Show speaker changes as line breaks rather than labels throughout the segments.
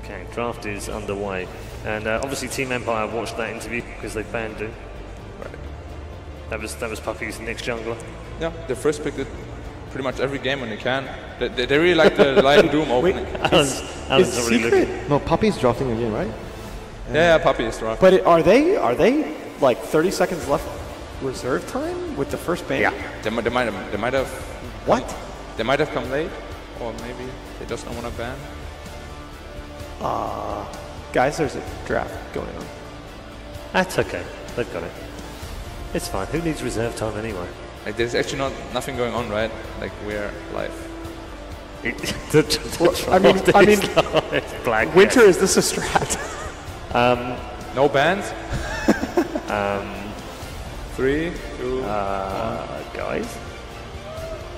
Okay, draft is underway. And obviously Team Empire watched that interview because they banned Doom.
Right.
That was Puppy's next jungler.
Yeah, they first picked it pretty much every game when they can. They really like the Lion Doom opening.
Alan's already looking.
No, Puppy's drafting again, right?
Yeah, Puppy is drafting.
But are they like 30 seconds left reserve time with the first ban?
Yeah, they might have.
What?
They might have come late, or maybe they just don't want to ban.
Guys, there's a draft going on.
That's okay. They've got it. It's fine. Who needs reserve time anyway?
Like, there's actually nothing going on, right? Like, we're live.
I mean,
Black
Winter, is this a strat?
No bans. 3, 2,
guys.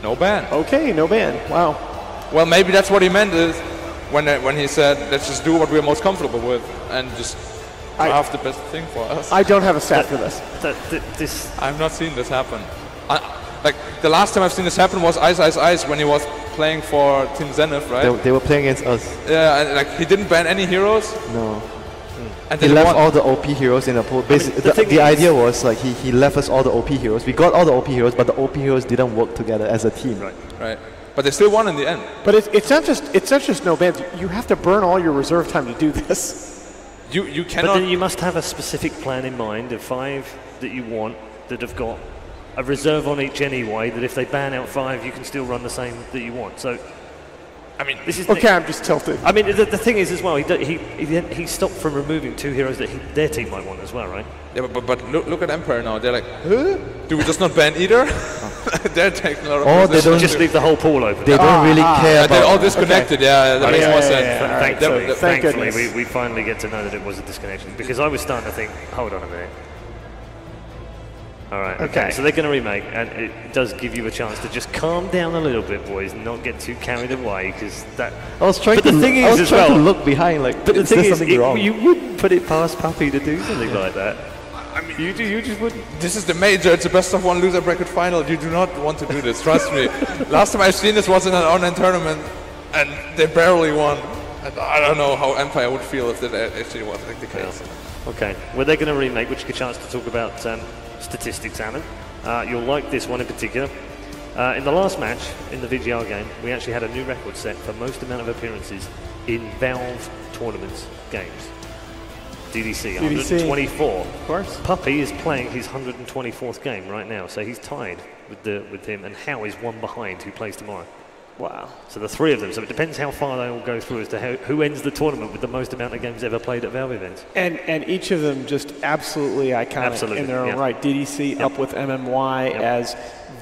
no ban.
Okay, no ban. Wow.
Well, maybe that's what he meant is when he said, let's just do what we're most comfortable with and just draft the best thing for us.
I don't have a stat for this.
I've not seen this happen. Like, the last time I've seen this happen was Ice Ice Ice when he was playing for Team Zenith, right?
They were playing against us.
Yeah, and like, he didn't ban any heroes.
No.
And
He left all the OP heroes in the pool. Basically, the idea was like he left us all the OP heroes. We got all the OP heroes, but the OP heroes didn't work together as a team.
Right. But they still won in the end.
But it's not just no bans. You have to burn all your reserve time to do this.
You cannot.
But then you must have a specific plan in mind of 5 that you want that have got a reserve on each anyway. That if they ban out 5, you can still run the same that you want. So, I mean, this is
okay. I'm just tilted.
I mean, the thing is as well. He stopped from removing 2 heroes that their team might want as well, right?
Yeah, but look at Empire now. They're like, huh? Do we just not ban either? They're taking a lot of.
Or they don't
just leave the whole pool open.
They don't really care.
They're all disconnected. Okay. Yeah, that makes more sense.
Thankfully, we finally get to know that it was a disconnection because I was starting to think, hold on a minute. All right. Okay. So they're going to remake, and it does give you a chance to just calm down a little bit, boys, and not get too carried away, because that.
I was trying to look behind, like.
But the thing is,
wrong?
You wouldn't put it past Puppy to do something like that.
I mean,
you just wouldn't.
This is the major. It's a best-of-1 loser bracket final. You do not want to do this. Trust me. Last time I've seen this was in an online tournament, and they barely won. And I don't know how Empire would feel if that actually was like the case.
Yeah. Okay. Well, they're going to remake, which is a chance to talk about statistics, Alan. You'll like this one in particular. In the last match, in the VGR game, we actually had a new record set for most amount of appearances in Valve tournaments games. DDC, 124.
Of course.
Puppy is playing his 124th game right now, so he's tied with him, and Hao is 1 behind, who plays tomorrow.
Wow.
So the 3 of them. So it depends how far they all go through as to who ends the tournament with the most amount of games ever played at Valve events.
And each of them just absolutely iconic in their own right. DDC up with MMY as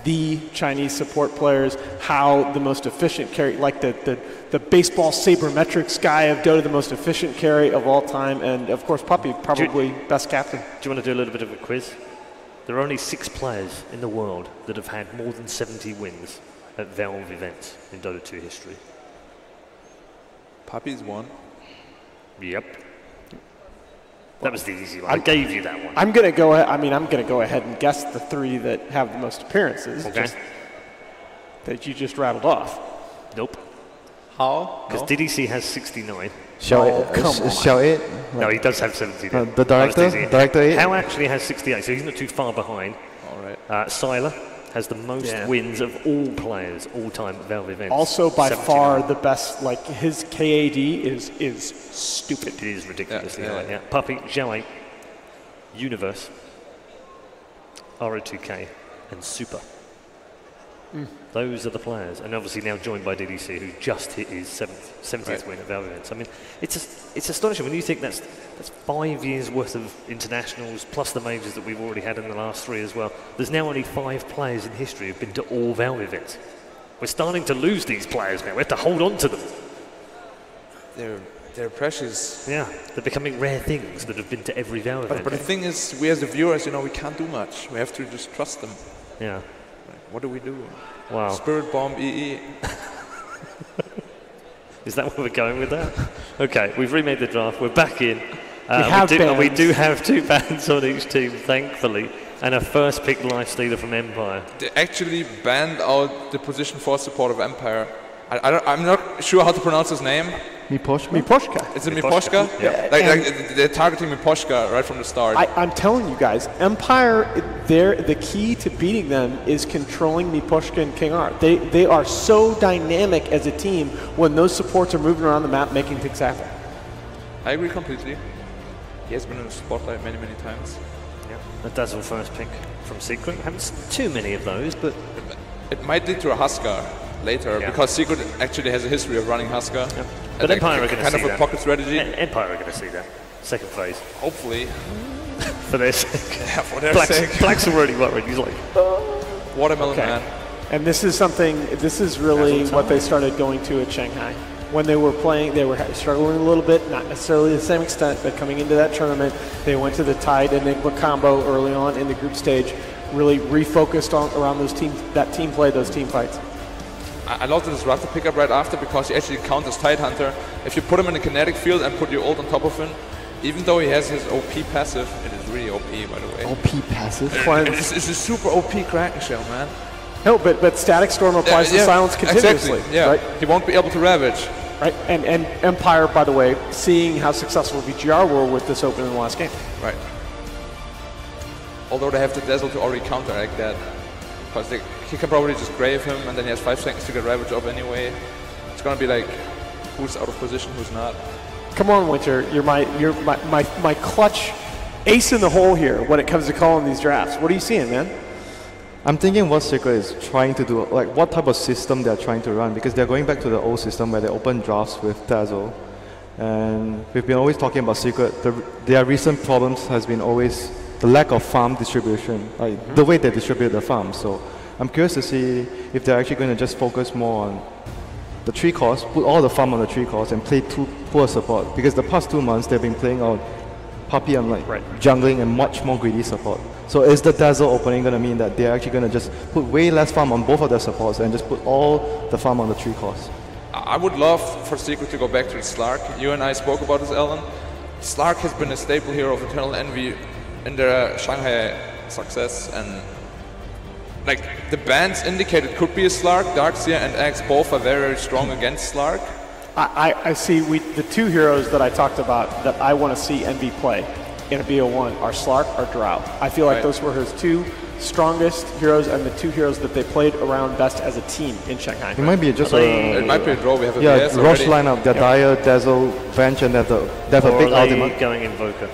the Chinese support players. How the most efficient carry, like the baseball sabermetrics guy of Dota, the most efficient carry of all time, and of course Puppy, probably best captain.
Do you want to do a little bit of a quiz? There are only 6 players in the world that have had more than 70 wins at Valve events in Dota 2 history.
Puppy's 1.
Yep. That was the easy one. I gave you that one.
I'm gonna go. I'm gonna go ahead and guess the 3 that have the most appearances.
Okay.
That you just rattled off.
Nope.
How?
Because DDC has 69.
Shall it?
No, he does have 70.
The director 8?
Hao actually has 68, so he's not too far behind.
All right.
Sylar has the most wins of all players, all-time at Valve events.
Also, by far the best. Like his KAD is stupid.
It is ridiculously high. Yeah. Puppy, Xiao, Universe, RO2K, and Super. Those are the players, and obviously now joined by DDC, who just hit his 70th win at Valve events. I mean, it's astonishing when you think that's 5 years worth of internationals plus the majors that we've already had in the last 3 as well. There's now only 5 players in history who've been to all Valve events. We're starting to lose these players now. We have to hold on to them.
They're precious.
Yeah, they're becoming rare things that have been to every Valve event.
But the thing is, we as the viewers, we can't do much. We have to just trust them.
Yeah.
What do we do?
Wow.
Spirit Bomb EE.
Is that where we're going with that? Okay, we've remade the draft. We're back in. We do have 2 bans on each team, thankfully, and a first pick life stealer from Empire.
They actually banned out the position 4 support of Empire. I'm not sure how to pronounce his name.
Miposhka.
Is it Miposhka?
Yeah.
Like they're targeting Miposhka right from the start.
I'm telling you guys, Empire, the key to beating them is controlling Miposhka and King R. They are so dynamic as a team when those supports are moving around the map making things happen.
I agree completely. He has been in the spotlight many, many times.
Yeah. A Dazzle first pick from Secret. Haven't seen too many of those, but
it might lead to a Huskar later because Secret actually has a history of running Huskar.
Yeah. But Empire are going to see that.
Kind of a pocket strategy.
Empire are going to see that. Second phase.
Hopefully.
For their sake.
Yeah, for their sake.
Black's already worried. He's like,
watermelon man.
And this is really what they started going to at Shanghai. When they were playing, they were struggling a little bit, not necessarily to the same extent, but coming into that tournament, they went to the Tide Enigma combo early on in the group stage, really refocused around those teams, that team play, those team fights.
I love the Disruptor pickup right after because he actually counters Tidehunter. If you put him in a kinetic field and put your ult on top of him, even though he has his OP passive, it is really OP by the way.
OP passive?
It's a super OP Kraken Shell, man.
No, but Static Storm applies to silence continuously.
Exactly, yeah.
Right?
He won't be able to Ravage.
Right, and Empire, by the way, seeing how successful VGR were with this open in the last game.
Right. Although they have the Dazzle to already counteract that. Because he can probably just grave him and then he has 5 seconds to get Ravage up anyway. It's gonna be like, who's out of position, who's not.
Come on, Winter, you're my clutch ace in the hole here when it comes to calling these drafts. What are you seeing, man?
I'm thinking what Secret is trying to do, like what type of system they're trying to run, because they're going back to the old system where they open drafts with Dazzle. And we've been always talking about Secret. Their recent problems has been always the lack of farm distribution, like the way they distribute the farm. So I'm curious to see if they're actually going to just focus more on the 3 cores, put all the farm on the 3 cores and play 2 poor support. Because the past 2 months they've been playing out Puppy and like jungling and much more greedy support. So is the Dazzle opening going to mean that they're actually going to just put way less farm on both of their supports and just put all the farm on the 3 cores?
I would love for Secret to go back to the Slark. You and I spoke about this, Alan. Slark has been a staple hero of Eternal Envy in their Shanghai success, and like the bans indicated could be a Slark. Darkseer and Axe both are very, very strong against Slark.
I see the 2 heroes that I talked about that I want to see Envy play in a BO1 are Slark or Drow. I feel like those were his 2 strongest heroes and the 2 heroes that they played around best as a team in Shanghai.
It might be just
it might be a draw. We have a
VS Rush lineup, the Dire, Dazzle, Venge, and they have a big ultimate.
Going Invoker.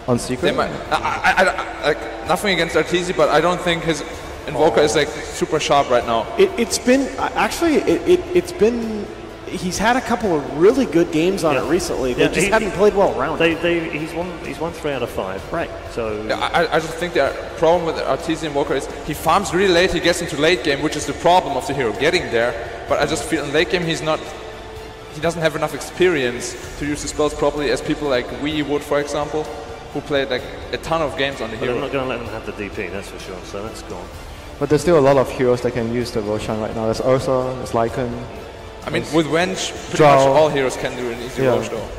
On Secret?
They might, like, nothing against Arteezy, but I don't think his Invoker is like super sharp right now.
It's been actually it's been. He's had a couple of really good games on it recently. They just haven't played well around.
He's won 3 out of 5.
Right.
So
I just think the problem with Arteezy Invoker is he farms really late. He gets into late game, which is the problem of the hero getting there. But I just feel in late game he doesn't have enough experience to use the spells properly as people like we would, for example, who played like a ton of games on the hero.
I'm not going to let them have the DP, that's for sure. So that's gone.
But there's still a lot of heroes that can use the Roshan right now. There's Ursa, there's Lycan.
I mean, with Venge, pretty much all heroes can do an easy Rosh though.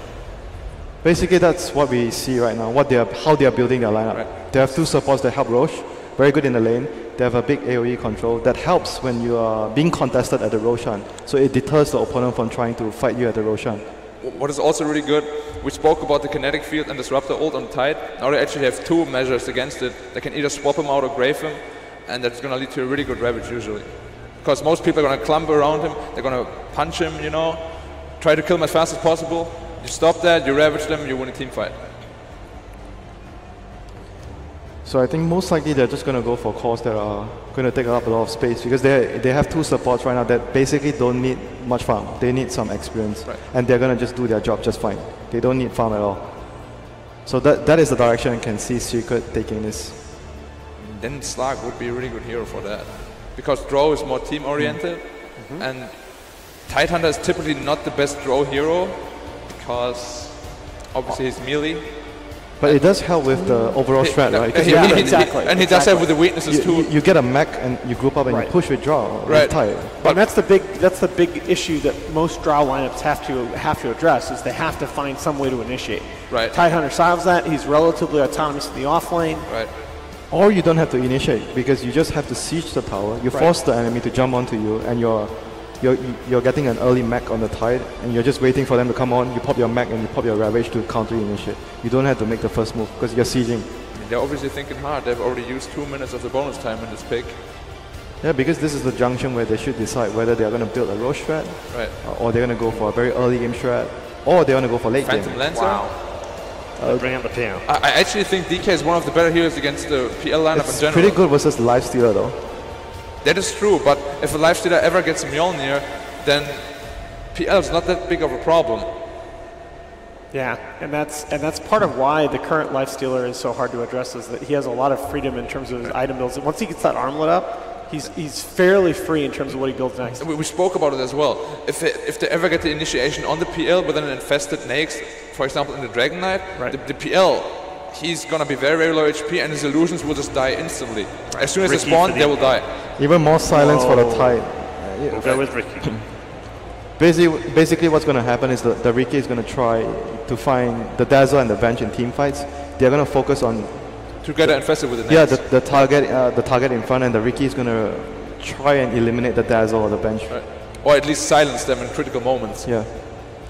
Basically, that's what we see right now, how they are building their lineup. Right. They have 2 supports that help Rosh, very good in the lane. They have a big AoE control that helps when you are being contested at the Roshan. So it deters the opponent from trying to fight you at the Roshan.
What is also really good, we spoke about the kinetic field and Disruptor ult on Tide. Now they actually have 2 measures against it. They can either swap him out or grave him, and that's going to lead to a really good Ravage usually. Because most people are going to clump around him, they're going to punch him, you know, try to kill him as fast as possible. You stop that, you Ravage them, you win a team fight.
So I think most likely they're just going to go for cores that are going to take up a lot of space because they have 2 supports right now that basically don't need much farm. They need some experience, and they're going to just do their job just fine. They don't need farm at all. So that is the direction I can see Secret taking this.
Then Slark would be a really good hero for that. Because Drow is more team-oriented, and Tidehunter is typically not the best Drow hero, because obviously he's melee.
But it does help with the overall strat, right?
Exactly.
And he does have with the weaknesses too.
You get a mech and you group up and you push with Drow.
Right.
But that's the big issue that most Drow lineups have to address is they have to find some way to initiate.
Right.
Tidehunter solves that. He's relatively autonomous in the off lane.
Right.
Or you don't have to initiate because you just have to siege the tower. You force the enemy to jump onto you, and your you're getting an early mech on the Tide, and you're just waiting for them to come on. You pop your mech and you pop your Ravage to counter initiate. You don't have to make the first move because you're sieging.
They're obviously thinking hard. They've already used 2 minutes of the bonus time in this pick.
Yeah, because this is the junction where they should decide whether they're going to build a Roche strat,
right,
or they're going to go for a very early game strat, or they're going to go for late
Phantom
game.
Lancer.
Wow. Bring up the PL.
I actually think DK is one of the better heroes against the PL lineup in general.
It's pretty good versus Lifestealer though.
That is true, but if a Lifestealer ever gets Mjolnir, then PL is not that big of a problem.
Yeah, and that's part of why the current Lifestealer is so hard to address, is that he has a lot of freedom in terms of his item builds. Once he gets that armlet up, he's fairly free in terms of what he builds next.
We spoke about it as well. If they ever get the initiation on the PL with an infested Naix, for example in the Dragon Knight, the PL, he's gonna be very, very low HP and his illusions will just die instantly. Right. As soon as they spawn, they will die.
Even more silence for the Tide.
We'll go with Ricky.
Basically what's going to happen is the Ricky is going to try to find the Dazzle and the Venge in team fights. They're going to focus on
to get infested with the
Naix. Yeah, the target in front, and the Ricky is going to try and eliminate the Dazzle or the Venge.
Right. Or at least silence them in critical moments.
Yeah.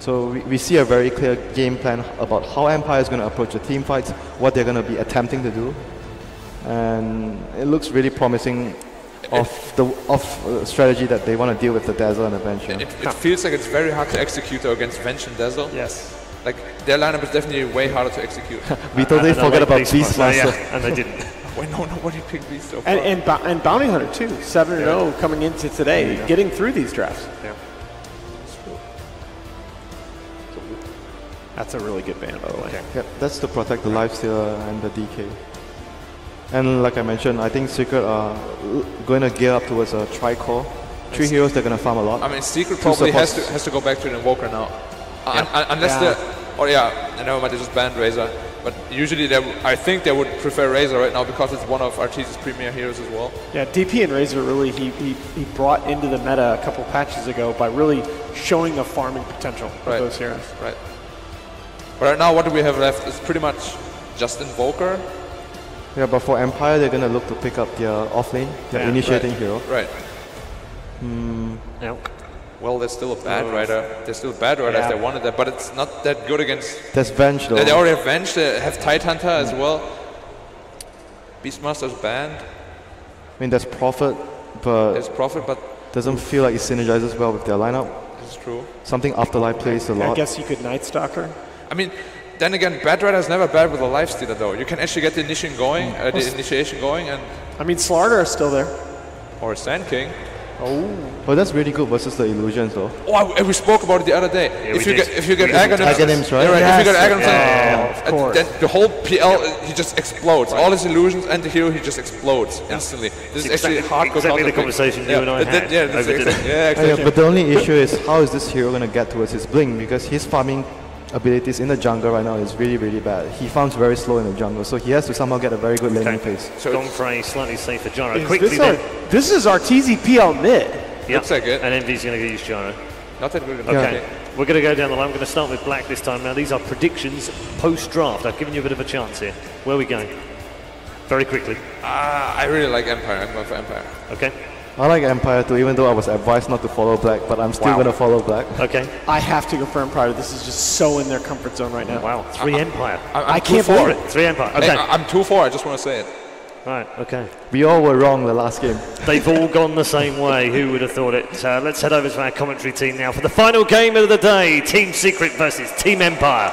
So we see a very clear game plan about how Empire is going to approach the team fights, what they're going to be attempting to do, and it looks really promising. Of strategy that they want to deal with the Dazzle and the Venge.
It feels like it's very hard to execute against Venge and Dazzle.
Yes.
Like their lineup is definitely way harder to execute.
We totally forgot about Beastmaster.
Yeah, and they didn't.
Wait, no, nobody picked Beast so far.
And Bounty Hunter too, 7-0 coming into today, getting through these drafts.
Yeah.
That's a really good ban, by the way.
Okay.
Yep, that's to protect the Lifestealer and the DK. And like I mentioned, I think Secret are going to gear up towards a tri-core. 3 heroes they're going to farm a lot.
I mean, Secret probably has to go back to an Invoker now. Unless never mind, they just banned Razor. But usually I think they would prefer Razor right now because it's one of Arteeze's premier heroes as well.
Yeah, DP and Razor really he brought into the meta a couple patches ago by really showing the farming potential of those heroes.
Right. But right now what do we have left? It's pretty much just Invoker.
Yeah, but for Empire, they're going to look to pick up their offlane, their initiating hero.
Right.
Yeah.
Well, there's still a bad rider. There's still a bad rider if they wanted that, but it's not that good against...
There's Venge, though.
They already have Venge, they have Tidehunter as well. Beastmaster's banned.
I mean, there's Prophet, but doesn't feel like it synergizes well with their lineup.
This is true.
Something Afterlife plays a lot.
I guess you could Night Stalker.
I mean, then again, Bad Rider is never bad with a Lifestealer though. You can actually get the initiation going, and...
I mean, Slardar is still there.
Or a Sand King.
Oh. Well, that's really good versus the illusions though.
Oh, we spoke about it the other day.
Yeah,
if you get Aghanims,
right?
If you get Aghanims,
of course.
then the whole PL he just explodes. All his illusions and the hero he just explodes instantly. This is actually hardcore.
Exactly the conversation you and I had.
Exactly.
But the only issue is how is this hero going to get towards his bling, because his farming abilities in the jungle right now is really, really bad. He farms very slow in the jungle, so he has to somehow get a very good laning phase.
So gone for a slightly safer Gyro.
This is Arteezy PL mid.
Yeah.
Looks like it.
And Envy's going to use Gyro.
Not that good.
Okay. We're going to go down the line. We're going to start with Black this time. Now, these are predictions post-draft. I've given you a bit of a chance here. Where are we going? Very quickly.
I really like Empire. I'm going for Empire.
Okay.
I like Empire too, even though I was advised not to follow Black, but I'm still going to follow Black.
Okay.
I have to go for Empire. This is just so in their comfort zone right now.
Wow. 3 Empire.
I
can't believe
it. 3 Empire. Okay.
Hey, I'm 2-4. I just want to say it.
Right, okay.
We all were wrong the last game.
They've all gone the same way. Who would have thought it? Let's head over to our commentary team now for the final game of the day. Team Secret versus Team Empire.